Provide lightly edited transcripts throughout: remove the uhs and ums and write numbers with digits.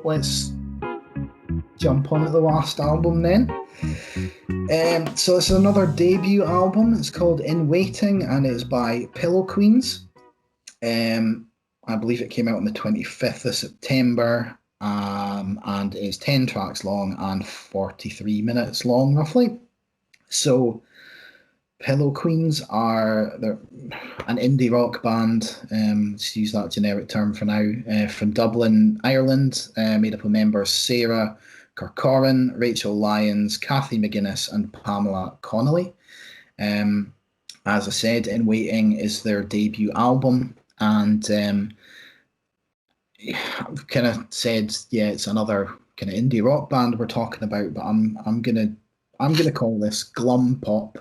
let's jump on at the last album then. So it's another debut album. It's called In Waiting, and it's by Pillow Queens. I believe it came out on the 25th of September, and is 10 tracks long and 43 minutes long, roughly. So Pillow Queens they're an indie rock band, let's use that generic term for now, from Dublin, Ireland, made up of members Sarah Corcoran, Rachel Lyons, Kathy McGuinness, and Pamela Connolly. As I said, In Waiting is their debut album, and I've kind of said, yeah, it's another kind of indie rock band we're talking about, but I'm gonna call this glum pop.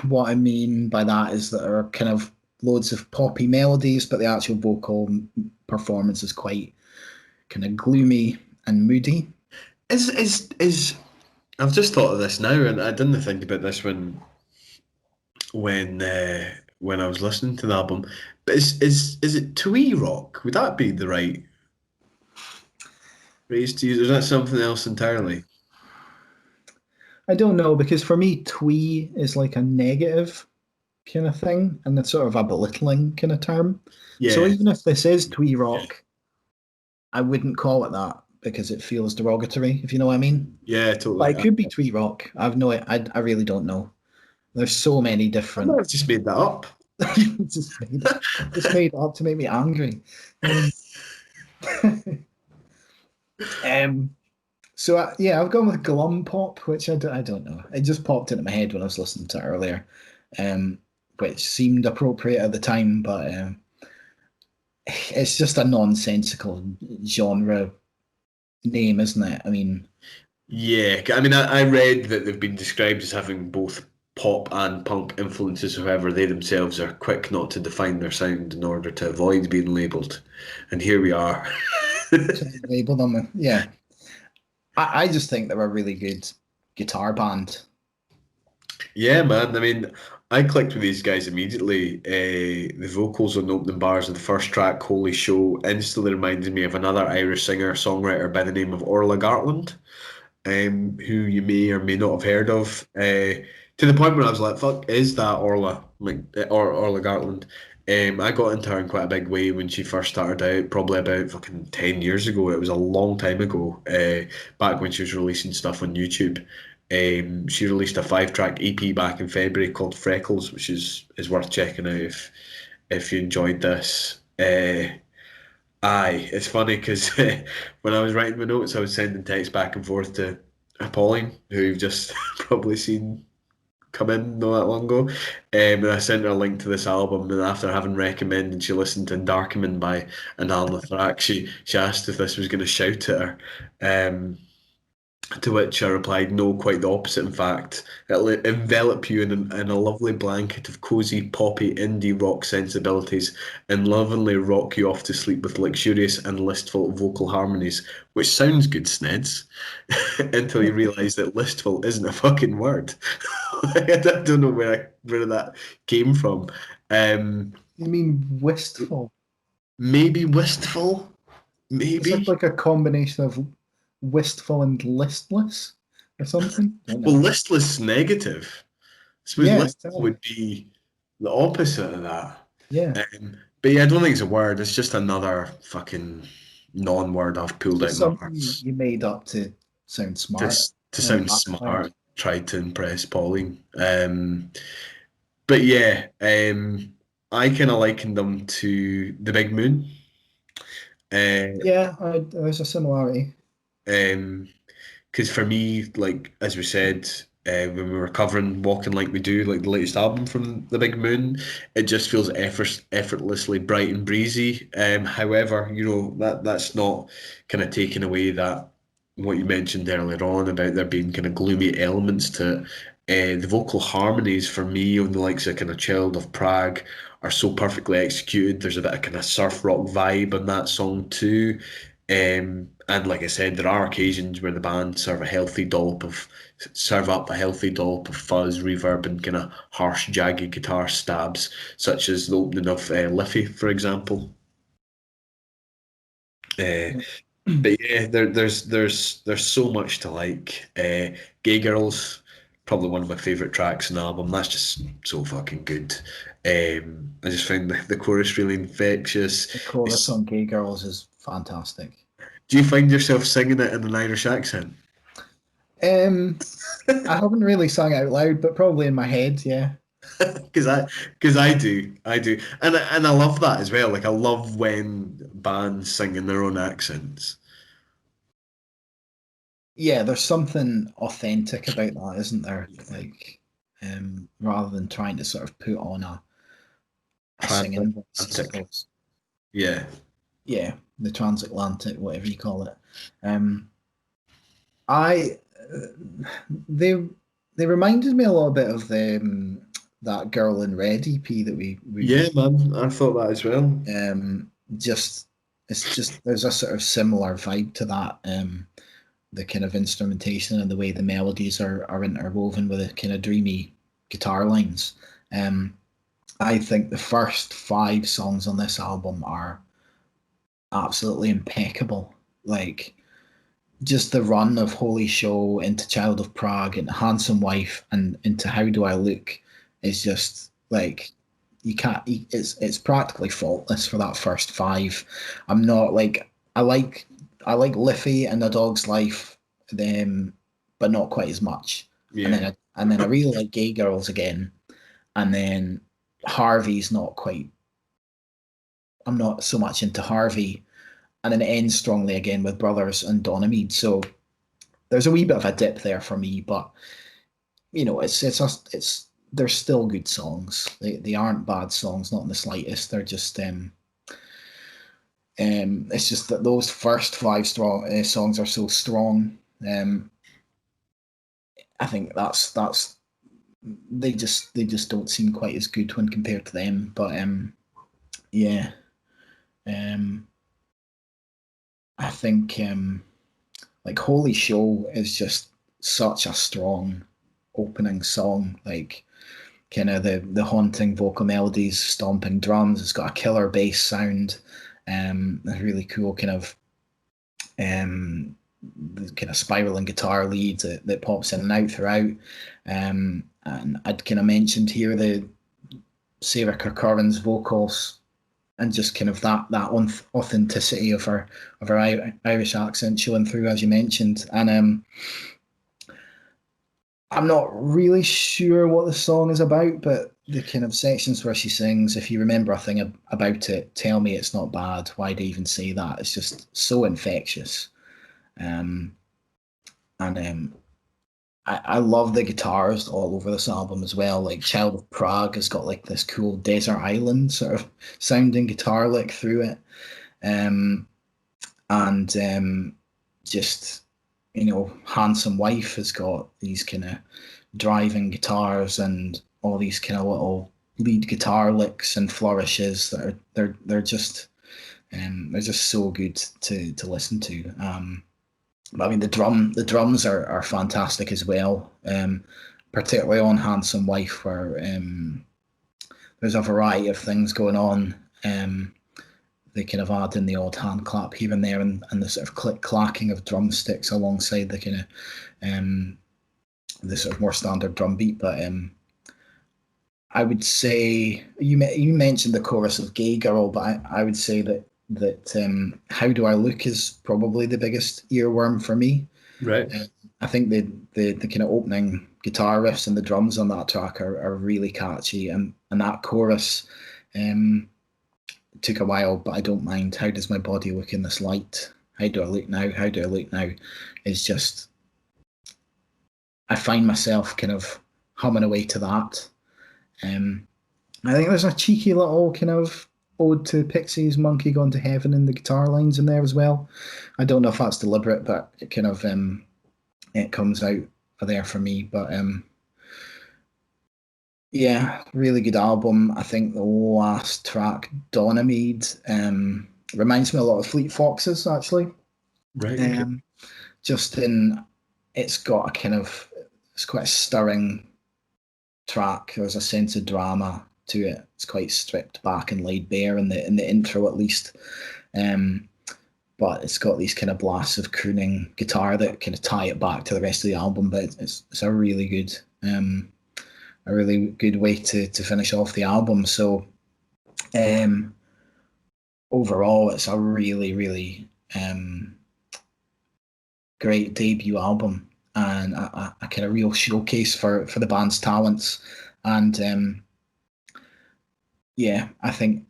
What I mean by that is that there are kind of loads of poppy melodies, but the actual vocal performance is quite kind of gloomy and moody. Is I've just thought of this now, and I didn't think about this when I was listening to the album. But is it twee rock? Would that be the right phrase to use? Or is that something else entirely? I don't know, because for me, twee is like a negative kind of thing, and it's sort of a belittling kind of term. Yeah. So even if this is twee rock, I wouldn't call it that because it feels derogatory, if you know what I mean. Yeah, totally. But it could be twee rock. I really don't know. There's so many different. I've just made that up. just made it up to make me angry. So yeah, I've gone with glum pop, which I don't know. It just popped into my head when I was listening to it earlier, which seemed appropriate at the time, but it's just a nonsensical genre name, isn't it? I mean, yeah. I mean, I read that they've been described as having both pop and punk influences. However, they themselves are quick not to define their sound in order to avoid being labelled, and here we are. Label them, yeah. I just think they're a really good guitar band. Yeah, man. I mean, I clicked with these guys immediately. The vocals on the opening bars of the first track, Holy Show, instantly reminded me of another Irish singer-songwriter by the name of Orla Gartland, who you may or may not have heard of. To the point where I was like, fuck, is that Orla? Like, or Orla Gartland? I got into her in quite a big way when she first started out, probably about fucking 10 years ago. It was a long time ago, back when she was releasing stuff on YouTube. She released a 5-track EP back in February called Freckles, which is worth checking out if you enjoyed this. Aye, it's funny because when I was writing my notes, I was sending texts back and forth to Pauline, who you've just probably seen come in not that long ago. And I sent her a link to this album, and after having recommended she listened to Darkman by Anal Nathrak, she asked if this was going to shout at her. To which I replied, no, quite the opposite, in fact. It'll envelop you in a lovely blanket of cosy, poppy, indie rock sensibilities and lovingly rock you off to sleep with luxurious and listful vocal harmonies, which sounds good, Sneds, until you realise that listful isn't a fucking word. I don't know where that came from. You mean wistful? Maybe wistful? Maybe. It's like a combination of wistful and listless or something. Well, listless is negative. I suppose Yeah, listless would be the opposite of that. Yeah. But yeah, I don't think it's a word. It's just another fucking non-word I've pulled out my something arse you made up to sound smart. to sound smart. Tried to impress Pauline. But yeah, I kind of likened them to the Big Moon. Yeah, there's a similarity. Because for me, like as we said, when we were covering Walking Like We Do, like the latest album from the Big Moon, it just feels effortlessly bright and breezy. However, you know that's not kind of taking away that what you mentioned earlier on about there being kind of gloomy elements to it. The vocal harmonies for me on the likes of kind of Child of Prague are so perfectly executed. There's a bit of kind of surf rock vibe on that song too. And like I said, there are occasions where the band serve up a healthy dollop of fuzz, reverb, and kind of harsh, jagged guitar stabs, such as the opening of Liffey, for example. Uh, but yeah, there's so much to like. Gay Girls, probably one of my favourite tracks in the album. That's just so fucking good. I just find the chorus really infectious. The chorus It's, on Gay Girls is fantastic. do you find yourself singing it in an Irish accent? Um, I haven't really sung out loud, but probably in my head, yeah. Because I do, and I love that as well. Like I love when bands sing in their own accents. Yeah, there's something authentic about that, isn't there? Like, rather than trying to sort of put on a singing voice, I Transatlantic, suppose. yeah, Yeah, the transatlantic, whatever you call it. Um, I they they reminded me a little bit of that Girl in Red EP that yeah, we've man. I thought that as well. um just it's just there's a sort of similar vibe to that. The kind of instrumentation and the way the melodies are interwoven with the kind of dreamy guitar lines. Um, I think the first five songs on this album are absolutely impeccable. Like just the run of Holy Show into Child of Prague and Handsome Wife and into How Do I Look is just like you can't. It's practically faultless for that first five. I'm not like I like Liffey and A Dog's Life, them, but not quite as much. And Yeah, then I really like Gay Girls again, and then Harvey's not quite. I'm not so much into Harvey, and then it ends strongly again with Brothers and Donemede. So there's a wee bit of a dip there for me, but it's they're still good songs. They aren't bad songs, not in the slightest. They're just it's just that those first five songs are so strong. Um, I think that's they just don't seem quite as good when compared to them. But yeah, um, I think like Holy Show is just such a strong opening song. Like kind of the haunting vocal melodies, stomping drums. It's got a killer bass sound. A really cool um, kind of spiraling guitar lead that pops in and out throughout. And I'd kind of mentioned here the Sarah Corcoran's vocals and just kind of that authenticity of her Irish accent showing through, as you mentioned. And I'm not really sure what the song is about, but the kind of sections where she sings, if you remember a thing about it, tell me it's not bad. Why do you even say that? It's just so infectious. Um, and I love the guitars all over this album as well. Like Child of Prague has got like this cool desert island sort of sounding guitar lick through it. Um, and just Handsome Wife has got these kind of driving guitars and all these kind of little lead guitar licks and flourishes that are they're just so good to listen to. But I mean the drums are fantastic as well. Particularly on Handsome Wife where there's a variety of things going on. They kind of add in the odd hand clap here and there and the sort of click clacking of drumsticks alongside the kind of the sort of more standard drum beat. But I would say you mentioned the chorus of Gay Girl, but I would say that How Do I Look is probably the biggest earworm for me. right. Uh, I think the kind of opening guitar riffs and the drums on that track are really catchy, and that chorus took a while, but I don't mind. How does my body look in this light? How do I look now? How do I look now? Is just I find myself kind of humming away to that. Um, I think there's a cheeky little kind of ode to Pixies' "Monkey Gone to Heaven" in the guitar lines in there as well. I don't know if that's deliberate, but it kind of it comes out of there for me. But yeah, really good album. I think the last track, Donemede, reminds me a lot of Fleet Foxes actually. Right. Okay. Um, just in it's got a kind of it's quite a stirring track. There's a sense of drama to it. It's quite stripped back and laid bare in the intro at least. Um, but it's got these kind of blasts of crooning guitar that kind of tie it back to the rest of the album. But it's a really good way to finish off the album. So overall, it's a really great debut album, and a kind of real showcase for the band's talents. And I think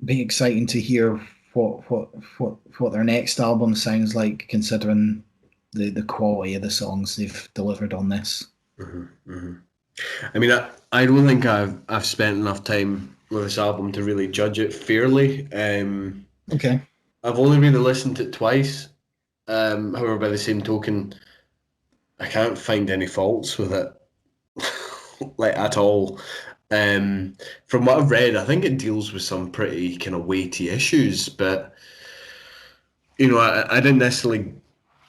be exciting to hear what their next album sounds like, considering the quality of the songs they've delivered on this. Mm-hmm, mm-hmm. I mean, I don't think I've spent enough time with this album to really judge it fairly. Okay. I've only really listened to it twice. However, by the same token, I can't find any faults with it, like at all. From what I've read, I think it deals with some pretty kind of weighty issues, but I didn't necessarily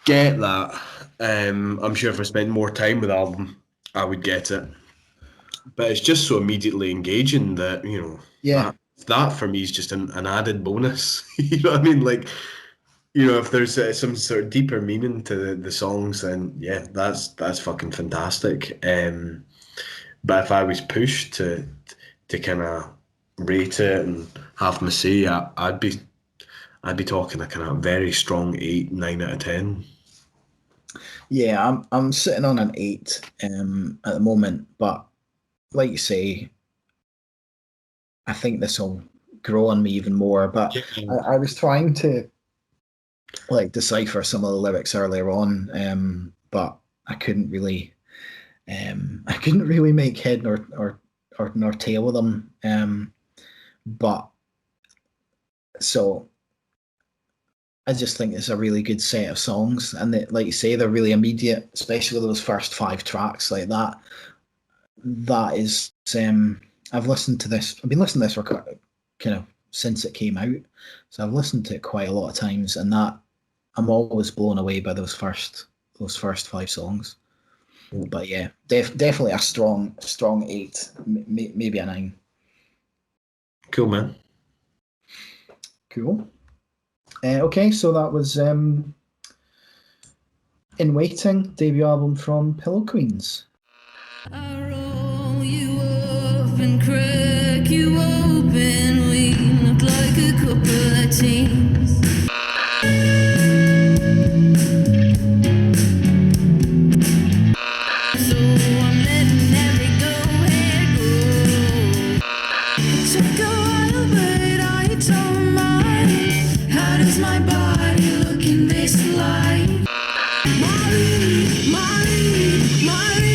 get that. I'm sure if I spent more time with the album, I would get it. But it's just so immediately engaging that that for me is just an added bonus. You know what I mean? Like, if there's some sort of deeper meaning to the songs, then yeah, that's fucking fantastic. But if I was pushed to kind of rate it and have my say, I'd be talking a kind of very strong 8, 9 out of 10. Yeah, I'm sitting on an 8 at the moment, but like you say, I think this will grow on me even more. But I was trying to decipher some of the lyrics earlier on, but I couldn't really make head nor tail of them. But so I just think it's a really good set of songs, and like you say, they're really immediate, especially those first 5 tracks like that. That is, I've been listening to this for kind of since it came out, so I've listened to it quite a lot of times, and that I'm always blown away by those first 5 songs. But yeah, definitely a strong 8, maybe a 9. Cool, man. Cool. Okay, so that was In Waiting, debut album from Pillow Queens. I roll you up and crack you open. We look like a couple of teens. So I'm letting every go go. It took a while, but I don't mind. How does my body look in this light? Marie, Marie, Marie.